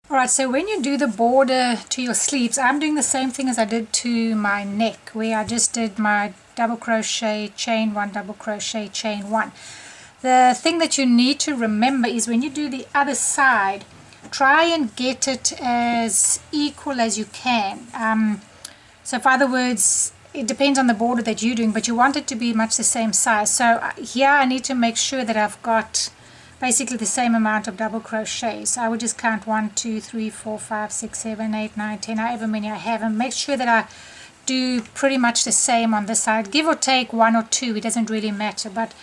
Alright, so when you do the border to your sleeves, I'm doing the same thing as I did to my neck, where I just did my double crochet, chain 1, double crochet, chain 1. The thing that you need to remember is when you do the other side, try and get it as equal as you can. So in other words, it depends on the border that you're doing, but you want it to be much the same size. So here I need to make sure that I've got basically the same amount of double crochets. So I would just count 1, 2, 3, 4, 5, 6, 7, 8, 9, 10, however many I have, and make sure that I do pretty much the same on this side. Give or take 1 or 2, it doesn't really matter, but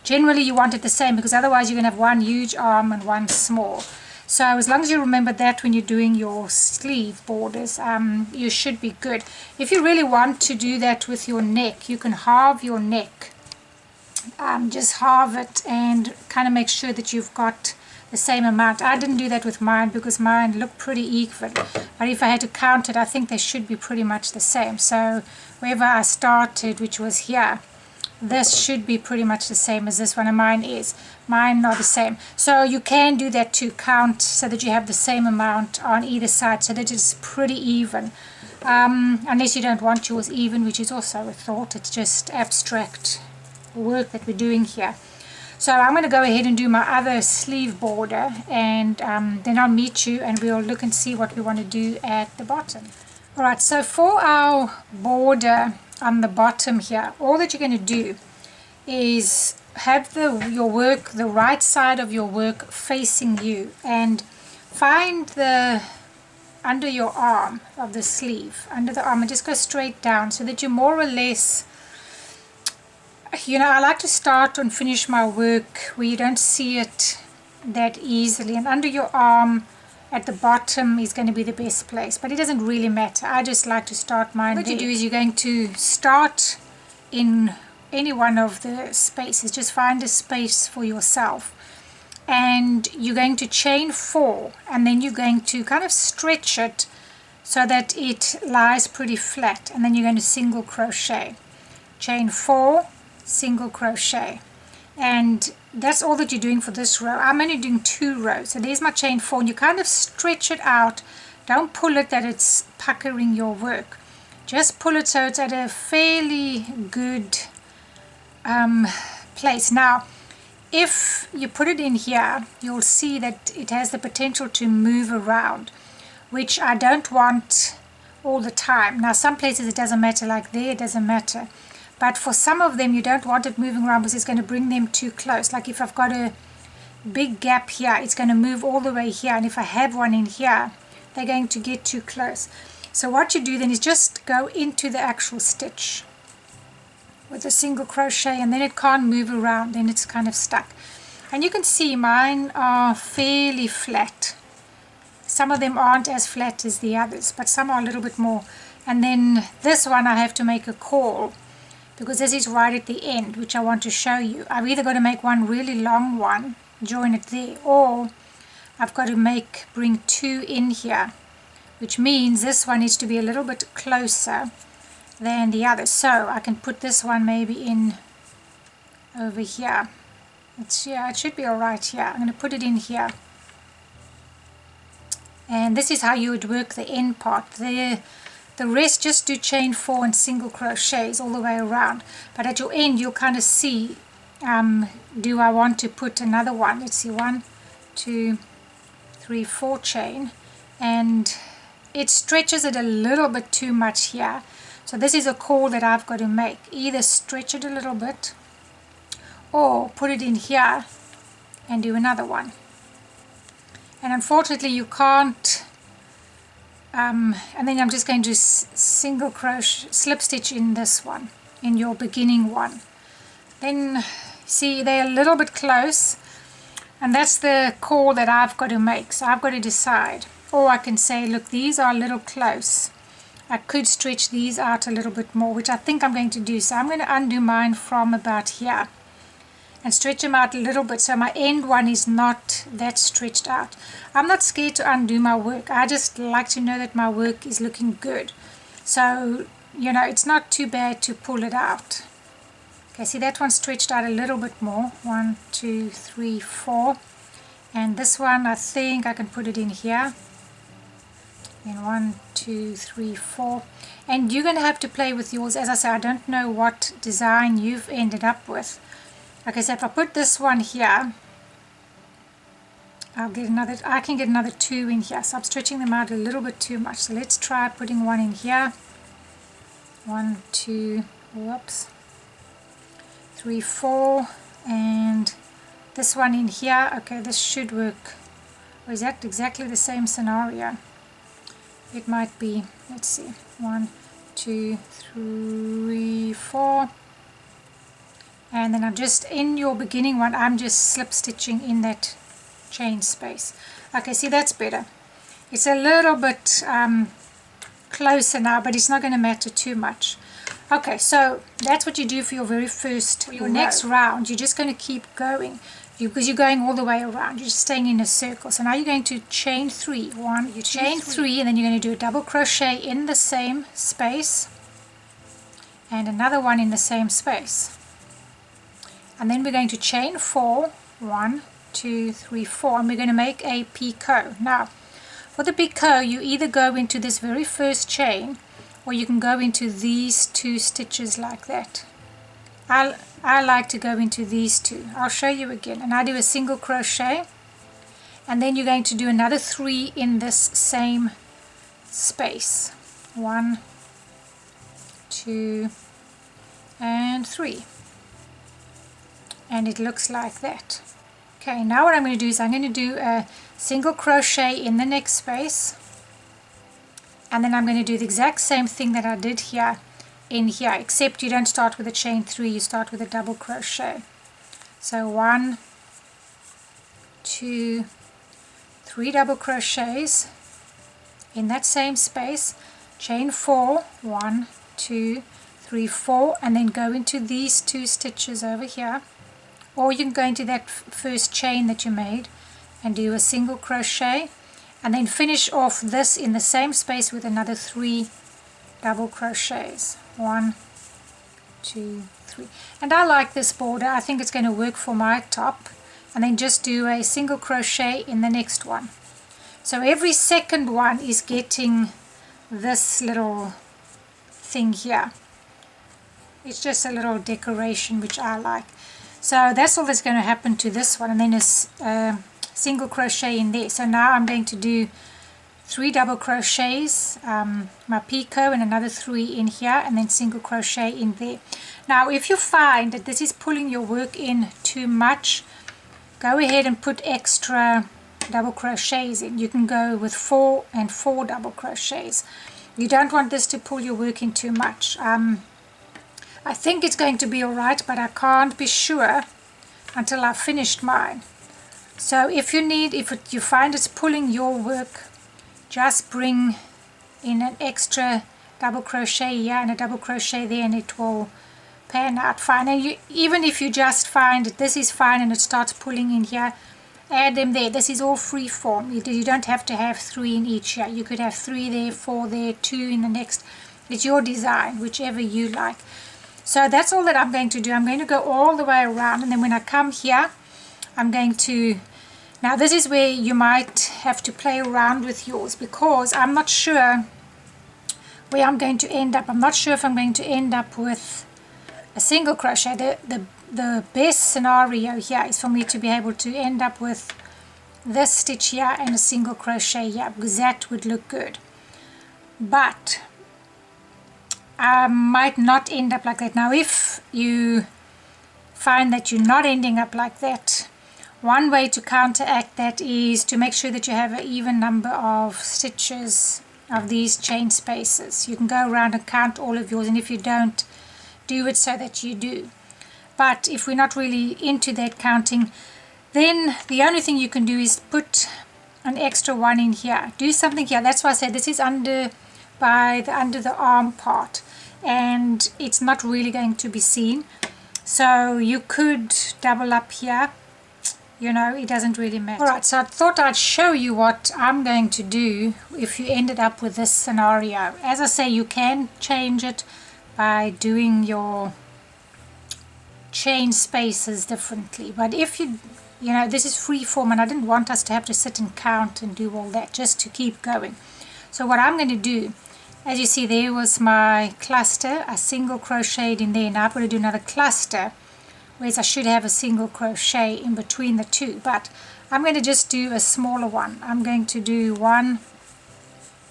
generally you want it the same, because otherwise you're going to have one huge arm and one small. So as long as you remember that when you're doing your sleeve borders, you should be good. If you really want to do that with your neck, you can halve your neck. Just halve it and kind of make sure that you've got the same amount. I didn't do that with mine because mine looked pretty even, but if I had to count it, I think they should be pretty much the same. So wherever I started, which was here, this should be pretty much the same as this one, and mine are the same. So you can do that to count so that you have the same amount on either side, so that it's pretty even, unless you don't want yours even, which is also a thought. It's just abstract work that we're doing here. So I'm going to go ahead and do my other sleeve border, and then I'll meet you and we'll look and see what we want to do at the bottom. Alright, so for our border on the bottom here, all that you're going to do is have your work, the right side of your work facing you, and find the under your arm of the sleeve, under the arm, and just go straight down so that you're more or less, you know, I like to start and finish my work where you don't see it that easily, and under your arm at the bottom is going to be the best place, but it doesn't really matter. I just like to start mine. What you do is you're going to start in any one of the spaces. Just find a space for yourself, and you're going to chain 4, and then you're going to kind of stretch it so that it lies pretty flat, and then you're going to single crochet, chain 4, single crochet, and that's all that you're doing for this row. I'm only doing 2 rows. So there's my chain 4, and you kind of stretch it out. Don't pull it that it's puckering your work. Just pull it so it's at a fairly good place. Now if you put it in here, you'll see that it has the potential to move around, which I don't want all the time. Now some places it doesn't matter, like there it doesn't matter. But for some of them, you don't want it moving around because it's going to bring them too close. Like if I've got a big gap here, it's going to move all the way here. And if I have one in here, they're going to get too close. So what you do then is just go into the actual stitch with a single crochet, and then it can't move around. Then it's kind of stuck. And you can see mine are fairly flat. Some of them aren't as flat as the others, but some are a little bit more. And then this one I have to make a call, because this is right at the end, which I want to show you. I've either got to make one really long one, join it there, or I've got to bring 2 in here, which means this one needs to be a little bit closer than the other. So I can put this one maybe in over here. It should be all right here. I'm going to put it in here. And this is how you would work the end part. The rest, just do chain 4 and single crochets all the way around. But at your end, you'll kind of see, do I want to put another one? Let's see, 1, 2, 3, 4 chain. And it stretches it a little bit too much here. So this is a call that I've got to make. Either stretch it a little bit, or put it in here and do another one. And unfortunately, you can't. And then I'm just going to single crochet, slip stitch in this one, in your beginning one. Then see, they're a little bit close, and that's the call that I've got to make. So I've got to decide, or I can say, look, these are a little close. I could stretch these out a little bit more, which I think I'm going to do. So I'm going to undo mine from about here and stretch them out a little bit, so my end one is not that stretched out. I'm not scared to undo my work. I just like to know that my work is looking good. So, you know, it's not too bad to pull it out. Okay, see that one stretched out a little bit more. 1, 2, 3, 4. And this one, I think I can put it in here. then 1, 2, 3, 4, and you're going to have to play with yours. As I say, I don't know what design you've ended up with. Okay, so if I put this one here, I can get another 2 in here, so I'm stretching them out a little bit too much. So let's try putting 1 in here. 1, 2, whoops, 3, 4, and this one in here. Okay, this should work. Or is that exactly the same scenario? It might be. Let's see. 1, 2, 3, 4. And then I'm just, in your beginning one, I'm just slip stitching in that chain space. Okay, see, that's better. It's a little bit closer now, but it's not going to matter too much. Okay, so that's what you do for your very first, your next round. You're just going to keep going because you're going all the way around. You're just staying in a circle. So now you're going to chain 3. 1, you chain 3, and then you're going to do a double crochet in the same space and another one in the same space. And then we're going to chain 4. 1, 2, 3, 4, and we're going to make a picot. Now, for the picot, you either go into this very first chain, or you can go into these 2 stitches like that. I like to go into these 2. I'll show you again. And I do a single crochet, and then you're going to do another 3 in this same space. 1, 2, and 3. And it looks like that. Okay, now what I'm going to do is I'm going to do a single crochet in the next space, and then I'm going to do the exact same thing that I did here in here, except you don't start with a chain 3, you start with a double crochet. So 1, 2, 3 double crochets in that same space, chain 4, 1, 2, 3, 4, and then go into these 2 stitches over here. Or you can go into that first chain that you made and do a single crochet, and then finish off this in the same space with another 3 double crochets. 1, 2, 3. And I like this border. I think it's going to work for my top. And then just do a single crochet in the next one. So every second one is getting this little thing here. It's just a little decoration which I like. So that's all that's going to happen to this one, and then a single crochet in there. So now I'm going to do 3 double crochets, my picot, and another 3 in here, and then single crochet in there. Now if you find that this is pulling your work in too much, go ahead and put extra double crochets in. You can go with 4 and 4 double crochets. You don't want this to pull your work in too much. I think it's going to be alright, but I can't be sure until I've finished mine. So if you find it's pulling your work, just bring in an extra double crochet here and a double crochet there, and it will pan out fine. And even if you just find that this is fine and it starts pulling in here, add them there. This is all free form. You don't have to have 3 in each here. You could have 3 there, 4 there, 2 in the next. It's your design, whichever you like. So that's all that I'm going to do. I'm going to go all the way around, and then when I come here, I'm going to, now this is where you might have to play around with yours, because I'm not sure where I'm going to end up. I'm not sure if I'm going to end up with a single crochet. The best scenario here is for me to be able to end up with this stitch here and a single crochet here, because that would look good. But I might not end up like that. Now if you find that you're not ending up like that, one way to counteract that is to make sure that you have an even number of stitches of these chain spaces. You can go around and count all of yours, and if you don't, do it so that you do. But if we're not really into that counting, then the only thing you can do is put an extra 1 in here. Do something here. That's why I said this is under the arm part, and it's not really going to be seen. So you could double up here, you know, it doesn't really matter. Alright, so I thought I'd show you what I'm going to do if you ended up with this scenario. As I say, you can change it by doing your chain spaces differently, but if you know, this is free form, and I didn't want us to have to sit and count and do all that, just to keep going. So what I'm going to do, as you see, there was my cluster, a single crocheted in there. Now I'm going to do another cluster, whereas I should have a single crochet in between the two, but I'm going to just do a smaller one. I'm going to do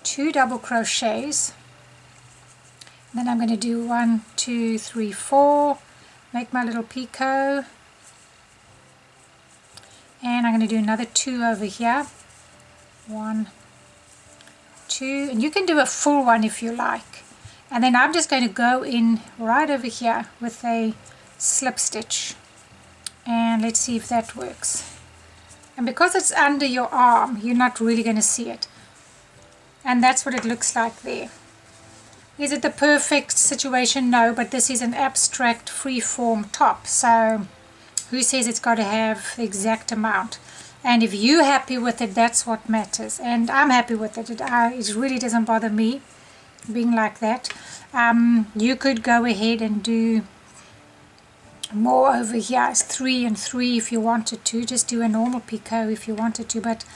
2 double crochets, then I'm going to do 1, 2, 3, 4, make my little picot, and I'm going to do another 2 over here, 1, 2, and you can do a full one if you like. And then I'm just going to go in right over here with a slip stitch, and let's see if that works. And because it's under your arm, you're not really going to see it. And that's what it looks like there. Is it the perfect situation? No, but this is an abstract free-form top, so who says it's got to have the exact amount? And if you're happy with it, that's what matters. And I'm happy with it. It really doesn't bother me being like that. You could go ahead and do more over here. It's 3 and 3 if you wanted to. Just do a normal picot if you wanted to, but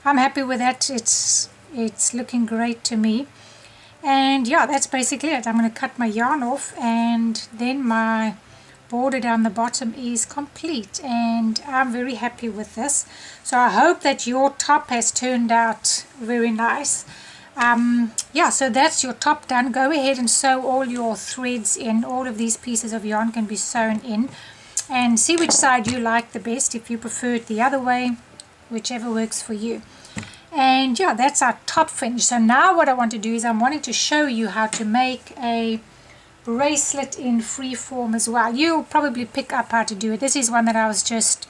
I'm happy with that. It's looking great to me. And yeah, that's basically it. I'm going to cut my yarn off, and then my border down the bottom is complete, and I'm very happy with this. So I hope that your top has turned out very nice. Yeah, so that's your top done. Go ahead and sew all your threads in. All of these pieces of yarn can be sewn in, and see which side you like the best. If you prefer it the other way, whichever works for you. And yeah, that's our top finish. So now what I want to do is I'm wanting to show you how to make a bracelet in free form as well. You'll probably pick up how to do it. This is one that I was just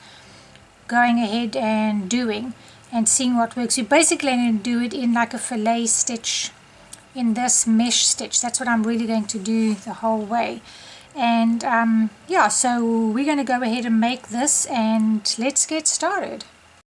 going ahead and doing and seeing what works. You're basically going to do it in like a fillet stitch, in this mesh stitch. That's what I'm really going to do the whole way. And yeah, so we're going to go ahead and make this, and let's get started.